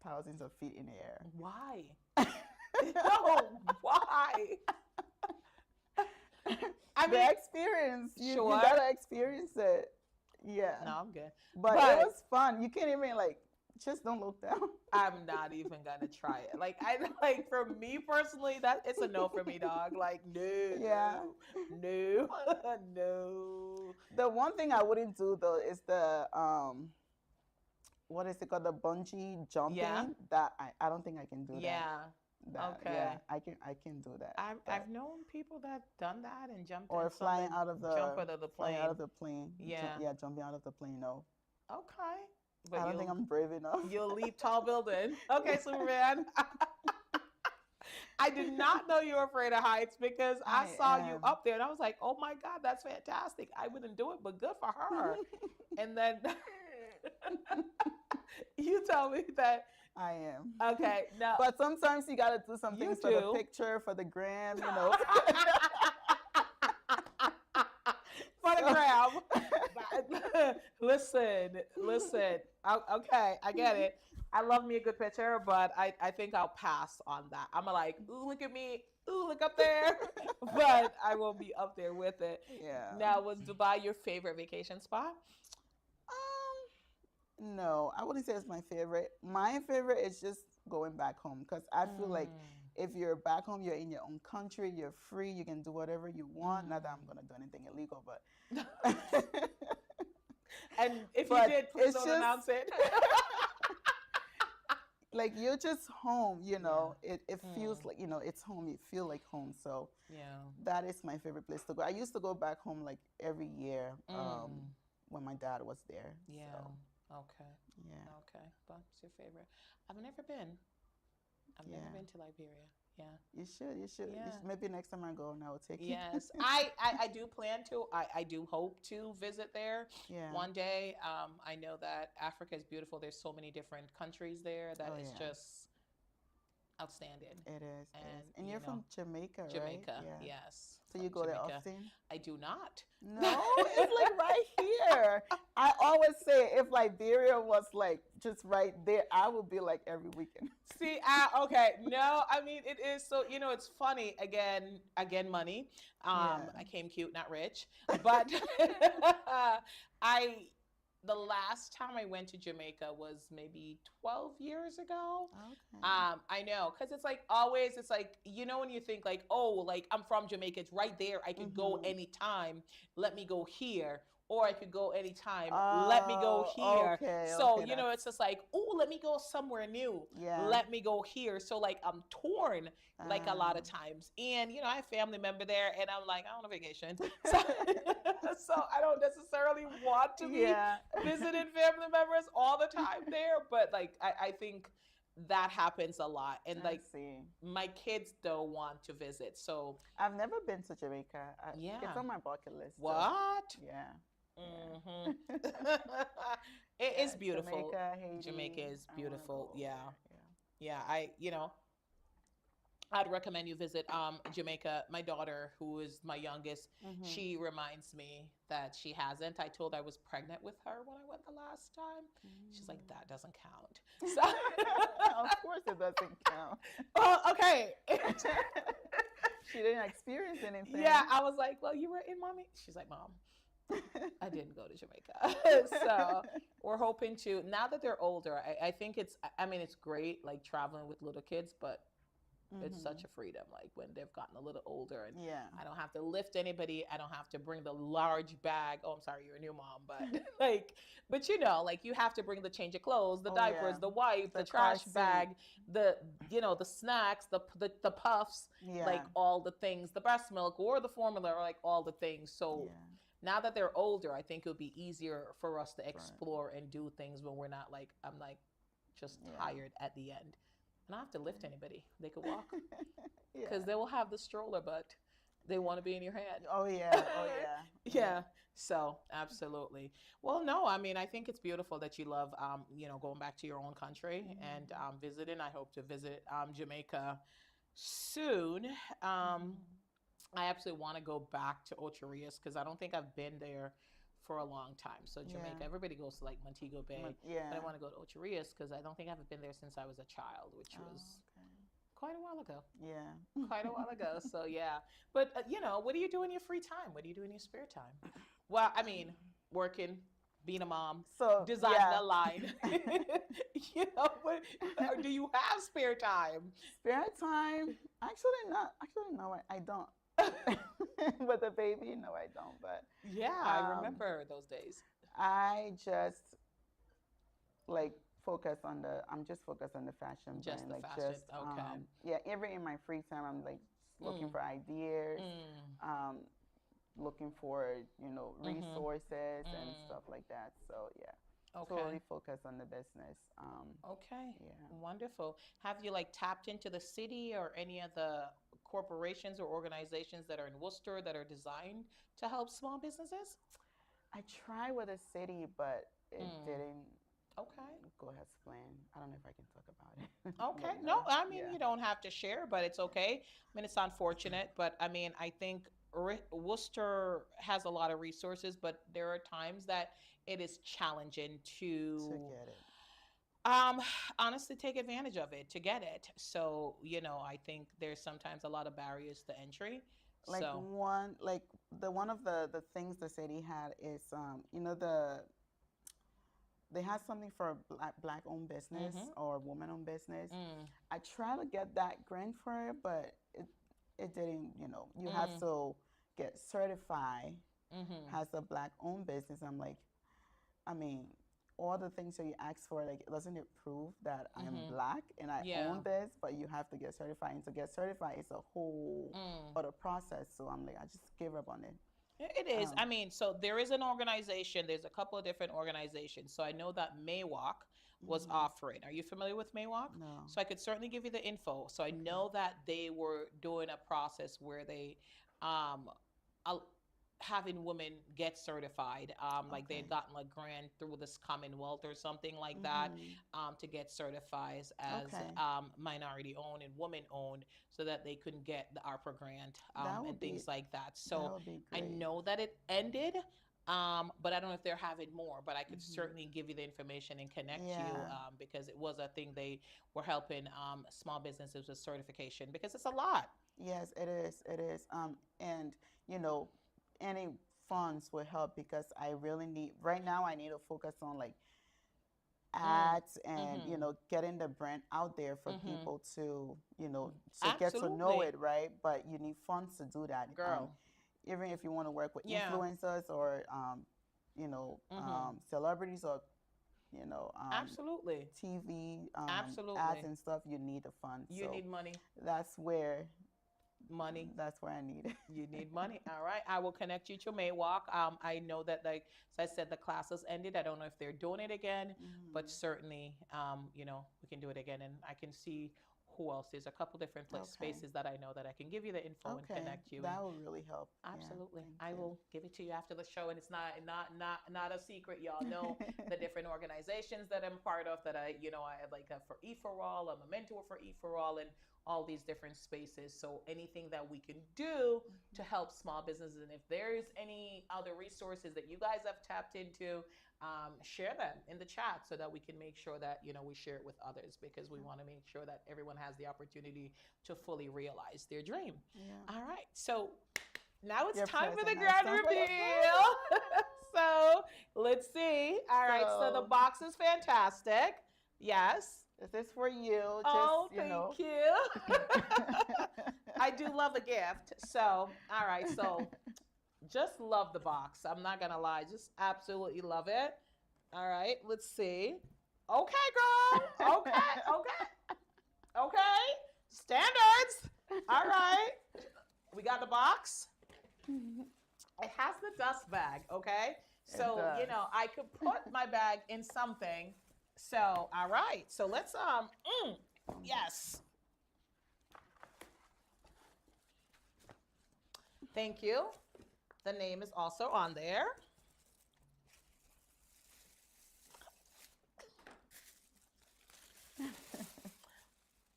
thousands of feet in the air. Why? No, why? I mean, The experience. You Sure. gotta experience it. Yeah. no, I'm good. But but- it was fun. You can't even like just don't look down. I'm not even gonna try it. Like I like for me personally, that it's a no for me, dog. Like no, Yeah. no, no. The one thing I wouldn't do though is the what is it called? The bungee jumping. Yeah. That I don't think I can do that. Yeah, That, okay. Yeah, I can do that. I've known people that done that and jumped Or in flying something, out of the jump out of the plane. flying out of the plane. Yeah. Yeah, jumping out of the plane. No, Okay, I don't think I'm brave enough. You'll leap tall building. Okay, Superman. I did not know you were afraid of heights because I saw you am. up there and I was like, oh my God, that's fantastic. I wouldn't do it, but good for her. And then you tell me that, I am. okay, now. But sometimes you gotta do some You things for do. the picture, for the gram, you know. For the gram. Listen. Okay, I get it. I love me a good picture, but I think I'll pass on that. I'm like, ooh, look at me. Ooh, look up there. But I won't be up there with it. Yeah. Now, was Dubai your favorite vacation spot? No, I wouldn't say it's my favorite. My favorite is just going back home because I feel like if you're back home, you're in your own country, you're free, you can do whatever you want. Not that I'm gonna do anything illegal, but And if But you did, please it's don't just- announce it. like you're just home, you know. It feels Mm. like, you know, it's home. You feel like home. So Yeah. that is my favorite place to go. I used to go back home like every year when my dad was there. Yeah. So, Okay. yeah. Okay. But it's your favorite. I've never been. I've never Yeah. been to Liberia. Yeah. You should. Yeah. Maybe next time I go, and I will take you. Yes. I do plan to. I do hope to visit there Yeah. one day. I know that Africa is beautiful. There's so many different countries there that Oh, it's yeah. just outstanding. It is. And, And you you're know, from Jamaica, right? Jamaica. Yeah. Yes. So from you go there Jamaica. often? I do not. No, it's like right here. I always say if Liberia was like just right there, I would be like every weekend. See, okay, no, I mean it is so. You know, it's funny. Again, money. Yeah. I came cute, not rich. But the last time I went to Jamaica was maybe 12 years ago. Okay. I know, because it's like always, it's like, you know, when you think like, oh, like I'm from Jamaica, it's right there. I could go Mhm. anytime. Let me go here. Or I could go anytime. Let me go Oh, here. okay, So, okay, you know, it's just like, oh, let me go somewhere new. Yeah. Let me go here. So, like, I'm torn like a lot of times. And, you know, I have a family member there and I'm like, I want a vacation. So, so I don't necessarily want to be Yeah. visiting family members all the time there. But, like, I think that happens a lot. And I like see. my kids don't want to visit. So I've never been to Jamaica. yeah. It's on my bucket list. Too. What? Yeah. Mm-hmm. It Yeah, is beautiful. Jamaica, Haiti. Jamaica is I want to go beautiful. over Yeah. there. Yeah. I'd recommend you visit Jamaica. My daughter, who is my youngest, Yeah. she reminds me that she hasn't. I told her I was pregnant with her when I went the last time. She's like, that doesn't count. So Of course, it doesn't count. oh, okay. She didn't experience anything. Yeah, I was like, well, you were in, mommy. She's like, mom, I didn't go to Jamaica. So we're hoping to, now that they're older, I think I mean, it's great like traveling with little kids, but it's such a freedom. Like when they've gotten a little older and Yeah. I don't have to lift anybody. I don't have to bring the large bag. Oh, I'm sorry, you're a new mom, but like, but like you have to bring the change of clothes, the Oh, diapers, yeah. the wipes, the The car trash seat. bag, the snacks, the puffs, Yeah. like all the things, the breast milk or the formula, or like all the things. So Yeah. now that they're older, I think it'll be easier for us to explore and do things when we're not like, I'm like just Yeah. tired at the end. I don't have to lift anybody. They could walk Yeah. because they will have the stroller, but they want to be in your hand. Oh yeah. Oh yeah. Yeah. So absolutely. Well, no, I mean, I think it's beautiful that you love, going back to your own country and visiting. I hope to visit Jamaica soon. I absolutely want to go back to Ocho Rios because I don't think I've been there for a long time. So Jamaica, Yeah. everybody goes to like Montego Bay, Yeah. but I want to go to Ocho Rios because I don't think I've been there since I was a child, which Oh, was okay. quite a while ago. Yeah. Quite a while ago. So yeah, but what do you do in your free time? What do you do in your spare time? Well, I mean, working, being a mom, So designing yeah. a line. What, or do you have spare time? Spare time? Actually, not. Actually, no. I don't. With the baby, no, I don't. But Yeah, I remember those days. I just like focus on the. I'm just focused on the fashion Just brand. the Like fashion. just Okay. yeah. Even in my free time, I'm like looking for ideas. Mm. Looking for resources and Mm. stuff like that. So yeah. Okay. Totally focus on the business. Okay. Yeah. Wonderful. Have you like tapped into the city or any of the corporations or organizations that are in Worcester that are designed to help small businesses? I tried with a city, but it Mm. didn't Okay. go as planned. I don't know if I can talk about it. Okay. But No, I mean, yeah. you don't have to share, but it's okay. I mean, it's unfortunate, but I mean, I think Worcester has a lot of resources, but there are times that it is challenging To to get it. um honestly take advantage of it to get it. So, I think there's sometimes a lot of barriers to entry. Like So, one of the things the city had is they had something for a black owned business mhm. or woman owned business. Mm, I tried to get that grant for it, but it didn't. You have mm, to get certified mhm. as a black owned business. I'm like, I mean, all the things that you ask for, like, doesn't it prove that I'm Mhm. black and I Yeah. own this? But you have to get certified, and to get certified, it's a whole Mm. other process. So I'm like, I just gave up on it. It is. I Um, mean, so there is an organization, there's a couple of different organizations. So I know that Maywalk was mhm. offering. Are you familiar with Maywalk? No. So I could certainly give you the info. So I Okay. know that they were doing a process where they um al- having women get certified. Like they Okay. had gotten a grant through this Commonwealth or something like that, Mhm. to get certified as Okay. minority owned and woman owned, so that they couldn't get the ARPA grant That and would be things like that. that So would be I great. know that it ended, but I don't know if they're having more. But I could Mhm. certainly give you the information and connect you, Yeah. because it was a thing they were helping small businesses with certification because it's a lot. Yes, it is. It is. And you know, any funds will help because I really need right now. I need to focus on like Mm, ads and mm-hmm, getting the brand out there for mm-hmm. people to to get to know Absolutely, it, right? But you need funds to do that. girl. Even if you want to work with Yeah. influencers or Mm-hmm. celebrities or you know um, Absolutely. TV ads Absolutely. and stuff, you need the funds. You So need money. that's where Money. That's where I need it. You need money. All right. I will connect you to Maywalk. I know that, like, as I said, the classes ended. I don't know if they're doing it again, but certainly, we can do it again. And I can see who else. There's a couple different Okay. spaces that I know that I can give you the info and connect you. That And will really help. absolutely. Yeah, I thank will give it to you after the show. And it's not a secret. Y'all know the different organizations that I'm part of that I like for E4All. I'm a mentor for E4All and all these different spaces. So anything that we can do to help small businesses, and if there's any other resources that you guys have tapped into, share them in the chat so that we can make sure that we share it with others, because we want to make sure that everyone has the opportunity to fully realize their dream. Yeah. All right, so now it's Your time for the present. grand Now it's time for your reveal. So let's see. All right, so the So- box is fantastic. Yes. This is for you. Oh, Just, thank you. I do love a gift. So, all right. So, just love the box. I'm not going to lie. Just absolutely love it. All right. Let's see. Okay, girl. Okay. Okay. Okay. Standards. All right. We got the box. It has the dust bag. Okay. So, does. I could put my bag in something. So, all right. So let's, yes. Thank you. The name is also on there.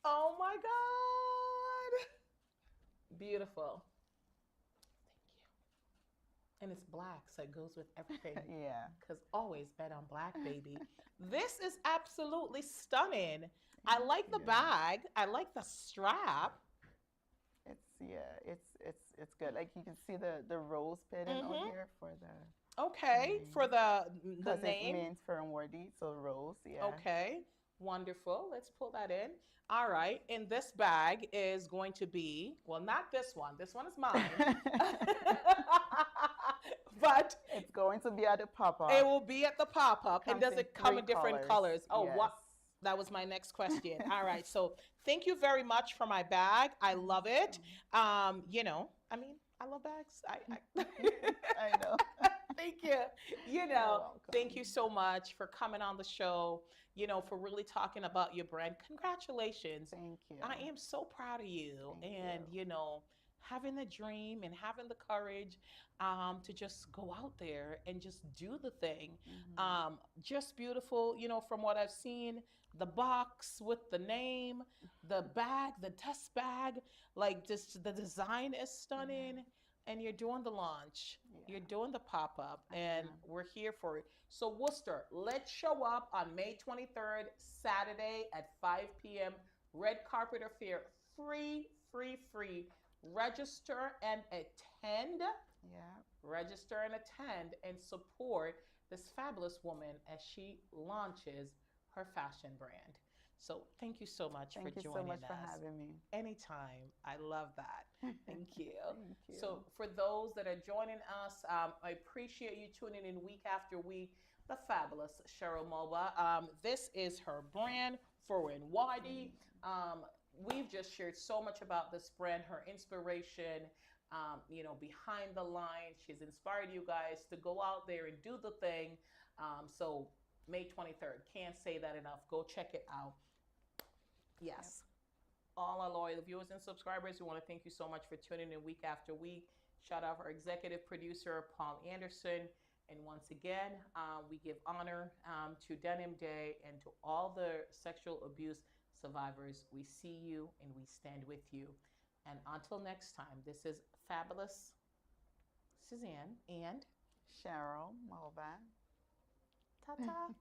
Oh my God. Beautiful. Thank you. And it's black, so it goes with everything. Yeah. Because always bet on black, baby. This is absolutely stunning. I like the bag. I like the strap. It's good. Like you can see the rose pattern on here for the Okay, for the because name. it means Furen Wardi, so rose. Yeah. Okay, wonderful. Let's pull that in. All right, and this bag is going to be, well, not this one. This one is mine. But it's going to be at the pop-up. it will be at the pop-up. And does it come in different colors? Oh, yes. what? That was my next question. All right. So thank you very much for my bag. I love it. I love bags. I know. Thank you. Thank you so much for coming on the show, for really talking about your brand. Congratulations. Thank you. I am so proud of you. Thank you. Having the dream and having the courage to just go out there and just do the thing. Just beautiful, from what I've seen, the box with the name, the bag, the dust bag, like just the design is stunning. And you're doing the launch, you're doing the pop-up, and we're here for it. So Worcester, let's show up on May 23rd, Saturday at 5 p.m. Red Carpet Affair, free. Register and attend. Yeah. Register and attend and support this fabulous woman as she launches her fashion brand. So thank you so much for joining us. Thank you so much for having me. Anytime. I love that. Thank you. Thank you. So for those that are joining us, I appreciate you tuning in week after week. The fabulous Cherly Mulbah. This is her brand, Furen Wardi. We've just shared so much about this brand, her inspiration, behind the lines. She's inspired you guys to go out there and do the thing. So May 23rd, can't say that enough. Go check it out. Yes. All our loyal viewers and subscribers, we want to thank you so much for tuning in week after week. Shout out our executive producer, Paul Anderson. And once again, we give honor to Denim Day and to all the sexual abuse survivors. We see you and we stand with you. And until next time, this is fabulous Suzanne and Cherly Mulbah. ta-ta.